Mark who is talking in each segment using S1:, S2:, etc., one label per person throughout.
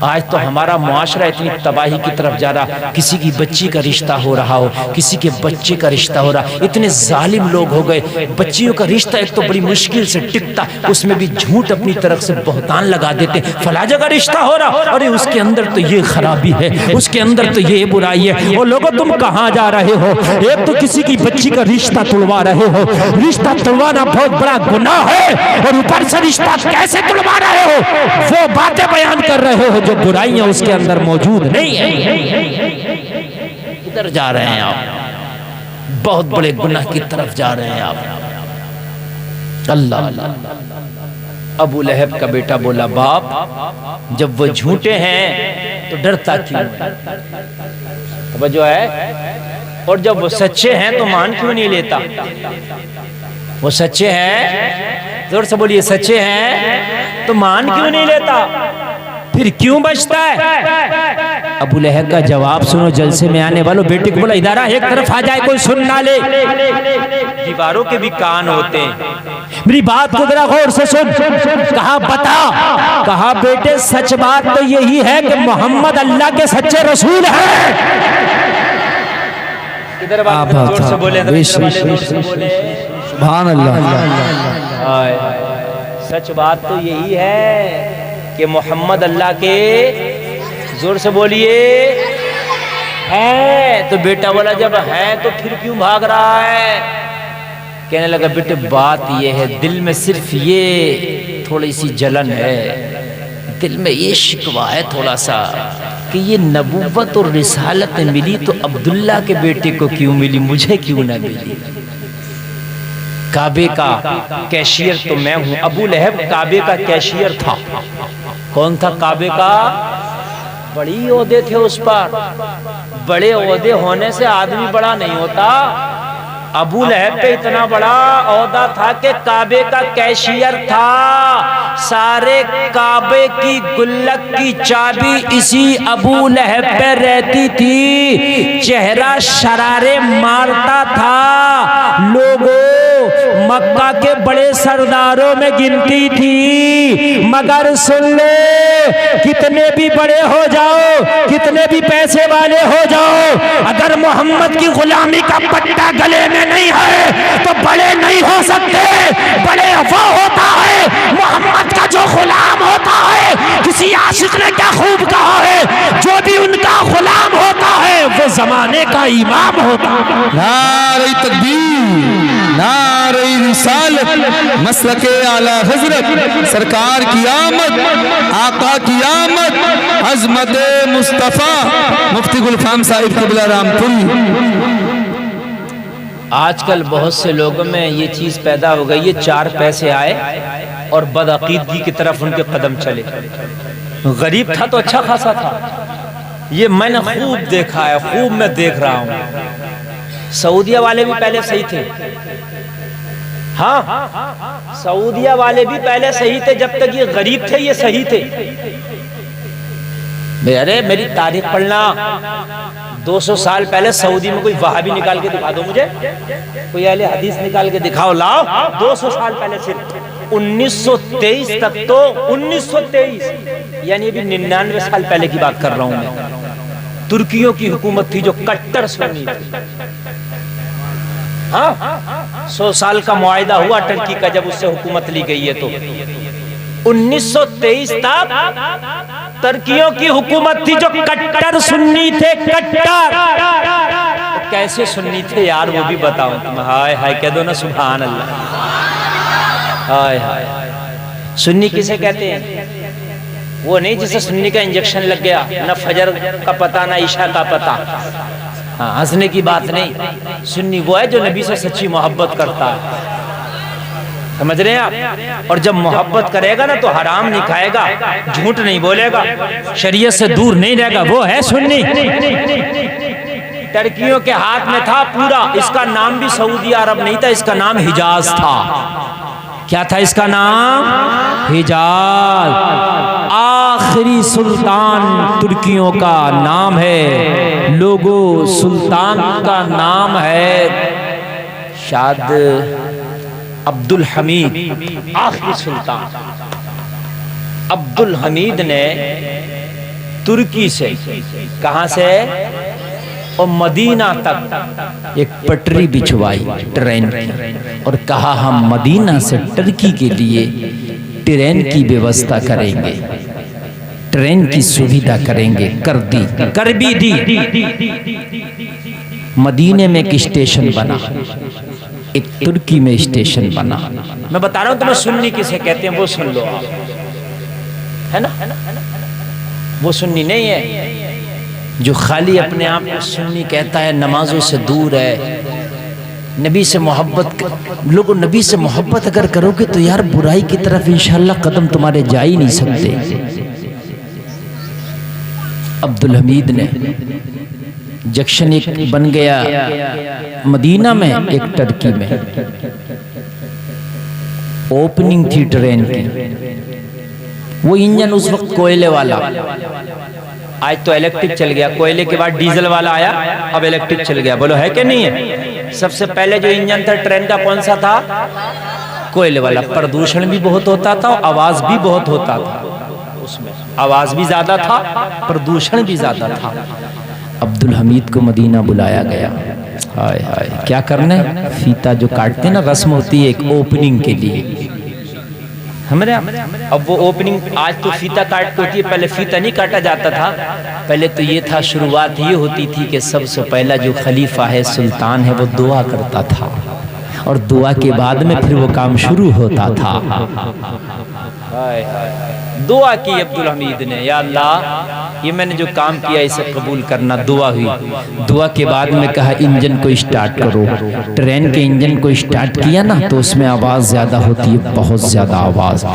S1: آج تو ہمارا معاشرہ اتنی تباہی کی طرف جا رہا، کسی کی بچی کا رشتہ ہو رہا ہو، کسی کے بچے کا رشتہ ہو رہا، اتنے ظالم لوگ ہو گئے، بچیوں کا رشتہ ایک تو بڑی مشکل سے ٹکتا، اس میں بھی جھوٹ اپنی طرف سے بہتان لگا دیتے، فلاں جگہ رشتہ ہو رہا، ارے اس کے اندر تو یہ خرابی ہے، اس کے اندر تو یہ برائی ہے، وہ لوگوں تم کہاں جا رہے ہو؟ ایک تو کسی کی بچی کا رشتہ توڑوا رہے ہو، رشتہ توڑوانا بہت بڑا گناہ ہے، اور اوپر سے رشتہ کیسے توڑوا رہے ہو؟ وہ باتیں بیان کر رہے ہو جو برائیاں اس کے اندر موجود نہیں ہیں۔ کدھر جا رہے ہیں آپ؟ بہت بڑے گناہ کی طرف جا رہے ہیں آپ۔ اللہ ابو لہب کا بیٹا بولا باپ جب وہ جھوٹے ہیں تو ڈرتا کیوں ہے؟ توجہ ہے؟ اور جب وہ سچے ہیں تو مان کیوں نہیں لیتا؟ وہ سچے ہیں، زور سے بولیے، سچے ہیں تو مان کیوں نہیں لیتا؟ پھر کیوں بچتا ہے؟ ابو لہب کا جواب سنو، جلسے میں آنے والوں، بیٹے کو بولا ادارہ ایک طرف آ جائے، کوئی سن نہ لے، دیواروں کے بھی کان ہوتے ہیں، میری بات کو ذرا غور سے سن۔ کہا بتا، کہا بیٹے سچ بات تو یہی ہے کہ محمد اللہ کے سچے رسول ہیں۔ ادھر بات زور سے بولے،
S2: سبحان اللہ۔
S1: سچ بات تو یہی ہے کہ محمد اللہ کے، زور سے بولیے، ہے۔ تو بیٹا بولا جب ہے تو پھر کیوں بھاگ رہا ہے؟ کہنے لگا بیٹے بات یہ ہے، دل میں صرف یہ تھوڑی سی جلن ہے، دل میں یہ شکوہ ہے تھوڑا سا کہ یہ نبوت اور رسالت ملی تو عبداللہ کے بیٹے کو کیوں ملی، مجھے کیوں نہ ملی؟ کعبے کا کیشیئر تو میں ہوں، ابو لہب کعبے کا کیشیئر تھا۔ کون تھا کعبے کا؟ بڑی عہدے تھے اس پر، بڑے عہدے ہونے سے آدمی بڑا نہیں ہوتا۔ ابو لہب پہ اتنا بڑا عہدہ تھا کہ کعبے کا کیشیئر تھا، سارے کعبے کی گلک کی چابی اسی ابو لہب پہ رہتی تھی، چہرہ شرارے مارتا تھا، لوگوں مکہ کے بڑے سرداروں میں گنتی تھی، مگر سن لے کتنے بھی بڑے ہو جاؤ، کتنے بھی پیسے والے ہو جاؤ، اگر محمد کی غلامی کا پٹا گلے میں نہیں ہے تو بڑے نہیں ہو سکتے۔ بڑے وہ ہوتا ہے محمد کا جو غلام ہوتا ہے، کسی عاشق نے کیا خوب کہا ہے، جو بھی ان کا غلام ہوتا ہے وہ زمانے کا امام ہوتا ہے۔
S2: نعرہ تکبیر، نعرہ رسالت، مسلک اعلی حضرت، سرکار کی آمد، آقا کی آمد، عظمت مصطفیٰ، مفتی گلفام صاحب قبلہ رام پوری۔
S1: آج کل بہت سے لوگوں میں یہ چیز پیدا ہو گئی، یہ چار پیسے آئے اور بدعقیدگی کی طرف ان کے قدم چلے۔ غریب تھا تو اچھا خاصا تھا، یہ میں نے خوب دیکھا ہے، خوب میں دیکھ رہا ہوں۔ سعودیہ والے بھی پہلے صحیح تھے، ہاں سعودیہ والے بھی پہلے صحیح تھے، جب تک یہ غریب تھے یہ صحیح تھے۔ ارے میری تاریخ پڑھنا، 200 سال پہلے سعودی میں کوئی وہابی نکال کے دکھا دو مجھے، کوئی اہل حدیث نکال کے دکھاؤ، لاؤ۔ 200 سال پہلے صرف 1923 تک، تو 1923 یعنی ابھی 99 سال پہلے کی بات کر رہا ہوں میں، ترکیوں کی حکومت تھی جو کٹر سنی تھی۔ ہاں 100 سال کا معاہدہ ہوا ترکی کا جب اس سے حکومت لی گئی ہے، تو 1923 تک ترکیوں کی حکومت تھی جو کٹر سنی تھے، کٹر۔ کیسے سنی تھے یار وہ بھی بتاؤں تم، ہائے ہائے کہہ دو نا سبحان اللہ، ہائے ہائے۔ سنی کسے کہتے ہیں؟ وہ نہیں جسے سنی کا انجیکشن لگ گیا، نہ فجر کا پتہ نہ عشاء کا پتہ، ہاں ہنسنے کی بات نہیں۔ سنی وہ ہے جو نبی سے سچی محبت کرتا ہے، سمجھ رہے ہیں آپ؟ اور جب محبت کرے گا نا تو حرام نہیں کھائے گا، جھوٹ نہیں بولے گا، شریعت سے دور نہیں رہے گا، وہ ہے سنی۔ ترکیوں کے ہاتھ میں تھا پورا، اس کا نام بھی سعودی عرب نہیں تھا، اس کا نام حجاز تھا۔ کیا تھا اس کا نام؟ حجاز۔ آخری سلطان ترکیوں کا نام ہے، لوگوں سلطان کا نام ہے شاید عبد الحمید، آخری سلطان۔ عبد الحمید نے ترکی سے، کہاں سے؟ اور مدینہ تک ایک پٹری بچھوائی ٹرین کی، اور کہا ہم مدینہ سے ترکی کے لیے ٹرین کی ویوستھا کریں گے، ٹرین کی سویدھا کریں گے، کر بھی دی۔ مدینے میں ایک اسٹیشن بنا، ایک ترکی میں اسٹیشن بنا۔ میں بتا رہا ہوں تمہیں سنی کسے کہتے ہیں، وہ سن لو آپ، ہے نا؟ وہ سنی نہیں ہے جو خالی اپنے آپ کو سنی کہتا ہے، نمازوں سے دور ہے، نبی سے محبت۔ لوگوں نبی سے محبت اگر کرو گے تو یار برائی کی طرف انشاءاللہ قدم تمہارے جا ہی نہیں سکتے۔ عبدالحمید نے جنکشن ایک بن گیا مدینہ میں، ایک ترکی میں، اوپننگ تھی ٹرین کی۔ وہ انجن اس وقت کوئلے والا، آج تو الیکٹرک چل گیا، کوئلے کے بعد ڈیزل والا آیا، اب الیکٹرک چل گیا، بولو ہے کہ نہیں ہے؟ سب سے پہلے جو انجن تھا ٹرین کا کون سا تھا؟ کوئلے والا۔ پردوشن بھی بہت ہوتا تھا، آواز بھی بہت ہوتا تھا، اس میں آواز بھی زیادہ تھا، پردوشن بھی زیادہ تھا۔ عبدالحمید کو مدینہ بلایا گیا، ہائے ہائے کیا کرنا ہے؟ فیتا جو کاٹتے نا، رسم ہوتی ہے ایک اوپننگ کے لیے ہمارے۔ اب وہ اوپننگ آج تو فیتا کاٹ کے ہوتی ہے، پہلے فیتا نہیں کاٹا جاتا تھا، پہلے تو یہ تھا، شروعات یہ ہوتی تھی کہ سب سے پہلا جو خلیفہ ہے، سلطان ہے، وہ دعا کرتا تھا، اور دعا کے بعد میں پھر وہ کام شروع ہوتا تھا۔ دعا کی عبدالحمید نے، یا اللہ یہ میں نے جو کام کیا اسے قبول کرنا۔ دعا ہوئی، دعا کے بعد میں کہا انجن کو اسٹارٹ کرو۔ ٹرین کے انجن کو اسٹارٹ کیا نا تو اس میں آواز زیادہ ہوتی ہے، بہت زیادہ آواز،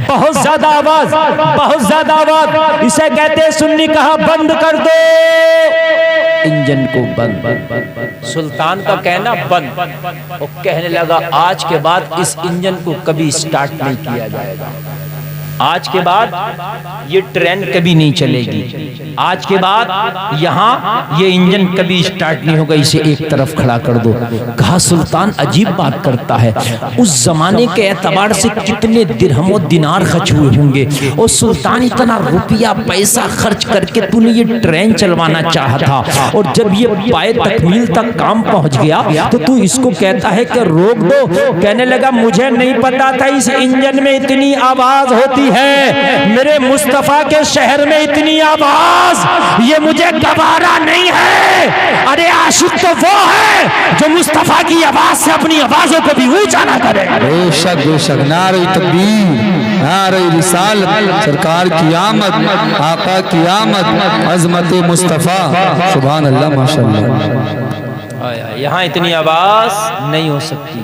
S1: بہت زیادہ آواز، بہت زیادہ آواز، اسے کہتے ہیں سنی۔ کہا بند کر دو انجن کو، بند۔ سلطان کا کہنا بند، وہ کہنے لگا آج کے بعد اس انجن کو کبھی اسٹارٹ نہیں کیا جائے گا، آج کے بعد یہ ٹرین کبھی نہیں چلے گی، آج کے بعد یہاں یہ انجن کبھی اسٹارٹ نہیں ہوگا، اسے ایک طرف کھڑا کر دو۔ کہا سلطان عجیب بات کرتا ہے، اس زمانے کے اعتبار سے کتنے درہم و دینار خرچ ہوئے ہوں گے، اور سلطان اتنا روپیہ پیسہ خرچ کر کے تو نے یہ ٹرین چلوانا چاہا تھا، اور جب یہ پائے تکمیل تک کام پہنچ گیا تو اس کو کہتا ہے کہ روک دو۔ کہنے لگا مجھے نہیں پتا تھا اس انجن میں اتنی آواز ہوتی ہے، میرے مصطفیٰ کے شہر میں اتنی آواز، یہ مجھے گوارا نہیں ہے۔ ارے عاشق تو وہ ہے جو مصطفیٰ کی آواز سے اپنی آوازوں کو بھی اونچا نہ کرے۔
S2: بے شک بے شک، نعرہ تکبیر، نعرہ رسالت، سرکار کی آمد، آقا کی آمد، عظمت مصطفیٰ، سبحان اللہ، ماشاءاللہ۔
S1: یہاں اتنی آواز نہیں ہو سکتی،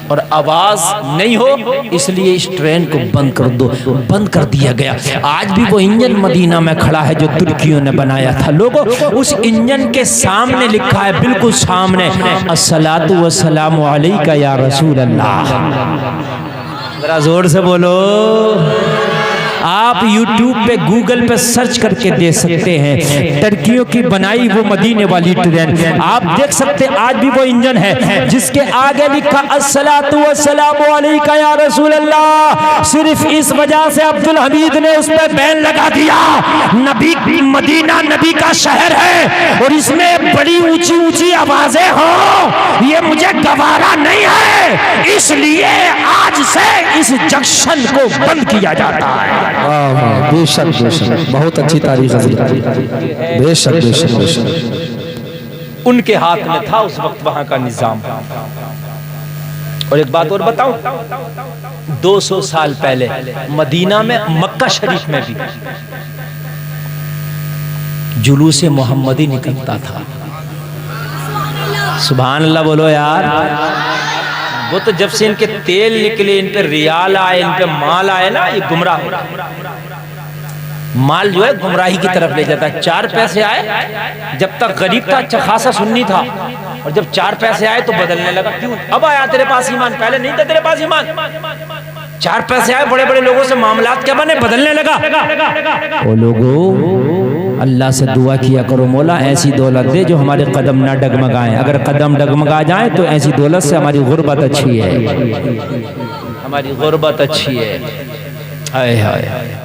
S1: اور آواز نہیں ہو اس لیے اس ٹرین کو بند کر دو۔ بند کر دیا گیا۔ آج بھی وہ انجن مدینہ میں کھڑا ہے جو ترکیوں نے بنایا تھا۔ لوگوں اس انجن کے سامنے لکھا ہے، بالکل سامنے، الصلاۃ والسلام علیک یا رسول اللہ۔ ذرا زور سے بولو۔ آپ یوٹیوب پہ گوگل پہ سرچ کر کے دے سکتے ہیں، ترکیوں کی بنائی وہ مدینے والی ٹرین، آپ دیکھ سکتے آج بھی وہ انجن ہے جس کے آگے لکھا الصلاۃ والسلام علیک یا رسول اللہ۔ صرف اس وجہ سے عبدالحمید نے اس پہ بین لگا دیا، نبی مدینہ نبی کا شہر ہے اور اس میں بڑی اونچی اونچی آوازیں ہوں، یہ مجھے گوارا نہیں ہے، اس لیے آج سے اس جنکشن کو بند کیا جاتا ہے۔
S2: بے شک بے شک، بہت اچھی تاریخ حضرت، بے شک بے شک بے شک۔
S1: ان کے ہاتھ میں تھا اس وقت وہاں کا نظام۔ اور ایک بات اور بتاؤں، 200 سال پہلے مدینہ میں، مکہ شریف میں بھی جلوس محمدی نکلتا تھا۔ سبحان اللہ بولو یار۔ وہ تو جب سے ان کے تیل نکلے، ان پہ ریال آئے، ان پہ مال آئے نا، یہ گمراہ ہو رہا۔ مال جو ہے گمراہی کی طرف لے جاتا ہے۔ 4 پیسے آئے، جب تک غریب تھا اچھا خاصا سنی تھا، اور جب 4 پیسے آئے تو بدلنے لگا۔ کیوں؟ اب آیا تیرے پاس ایمان، پہلے نہیں تھا تیرے پاس ایمان۔ 4 پیسے آئے، بڑے بڑے لوگوں سے معاملات کیا بنے، بدلنے لگا۔
S2: وہ لوگوں اللہ سے دعا کیا کرو، مولا ایسی دولت دے جو ہمارے قدم نہ ڈگمگائیں، اگر قدم ڈگمگا جائیں تو ایسی دولت سے ہماری غربت اچھی ہے،
S1: ہماری غربت اچھی ہے۔ ہائے ہائے۔